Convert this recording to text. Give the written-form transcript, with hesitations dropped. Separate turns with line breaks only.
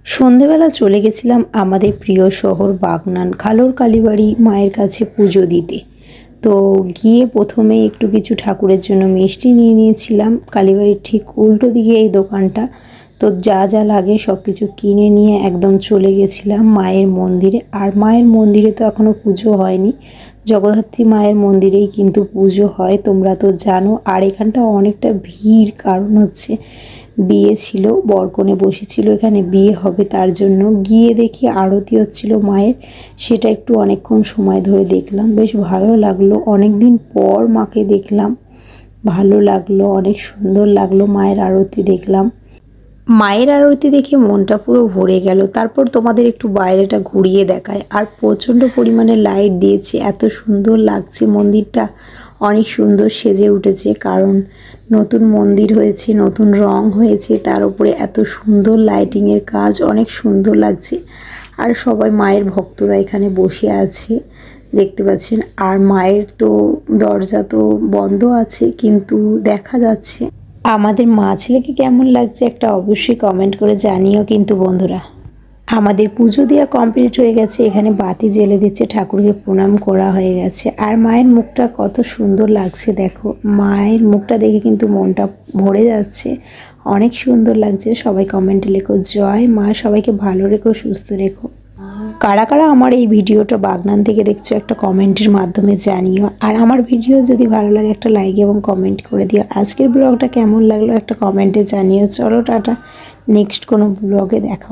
সন্ধেবেলা চলে গেছিলাম আমাদের প্রিয় শহর বাগনান খালোর কালীবাড়ি মায়ের কাছে পুজো দিতে। তো গিয়ে প্রথমে একটু কিছু ঠাকুরের জন্য মিষ্টি নিয়ে নিয়েছিলাম। কালীবাড়ির ঠিক উল্টো দিকে এই দোকানটা। তো যা যা লাগে সব কিছু কিনে নিয়ে একদম চলে গেছিলাম মায়ের মন্দিরে। আর মায়ের মন্দিরে তো এখনও পুজো হয়নি, জগদ্ধাত্রী মায়ের মন্দিরেই কিন্তু পুজো হয়, তোমরা তো জানো। আর এখানটা অনেকটা ভিড়, কারণ হচ্ছে বিয়ে ছিল, বরকনে বসেছিল, এখানে বিয়ে হবে, তার জন্য গিয়ে দেখি আরতি হচ্ছিল মায়ের। সেটা একটু অনেকক্ষণ সময় ধরে দেখলাম, বেশ ভালো লাগলো। অনেক দিন পর মাকে দেখলাম, ভালো লাগলো, অনেক সুন্দর লাগলো। মায়ের আরতি দেখলাম, মায়ের আরতি দেখে মনটা পুরো ভরে গেল। তারপর তোমাদের একটু বাইরেটা ঘুরিয়ে দেখায়। আর প্রচণ্ড পরিমাণে লাইট দিয়েছে, এত সুন্দর লাগছে মন্দিরটা, অনেক সুন্দর সেজে উঠেছে। কারণ নতুন মন্দির হয়েছে, নতুন রং হয়েছে, তার উপরে এত সুন্দর লাইটিংয়ের কাজ, অনেক সুন্দর লাগছে। আর সবাই মায়ের ভক্তরা এখানে বসে আছে, দেখতে পাচ্ছেন। আর মায়ের তো দরজা তো বন্ধ আছে, কিন্তু দেখা যাচ্ছে। আমাদের মা ছেলেকে কেমন লাগছে একটা অবশ্যই কমেন্ট করে জানিও কিন্তু বন্ধুরা। আমাদের পুজো দেওয়া কমপ্লিট হয়ে গেছে, এখানে বাতি জ্বেলে দিচ্ছে, ঠাকুরকে প্রণাম করা হয়ে গেছে। আর মায়ের মুখটা কত সুন্দর লাগছে দেখো, মায়ের মুখটা দেখে কিন্তু মনটা ভরে যাচ্ছে, অনেক সুন্দর লাগছে। সবাই কমেন্টে লেখো জয় মা, সবাইকে ভালো রেখো, সুস্থ রেখো। কারা কারা আমার এই ভিডিওটা বাগনান থেকে দেখছো একটা কমেন্টের মাধ্যমে জানিও। আর আমার ভিডিও যদি ভালো লাগে একটা লাইক এবং কমেন্ট করে দিও। আজকের ব্লগটা কেমন লাগলো একটা কমেন্টে জানিও। চলো টাটা, নেক্সট কোনো ব্লগে দেখা।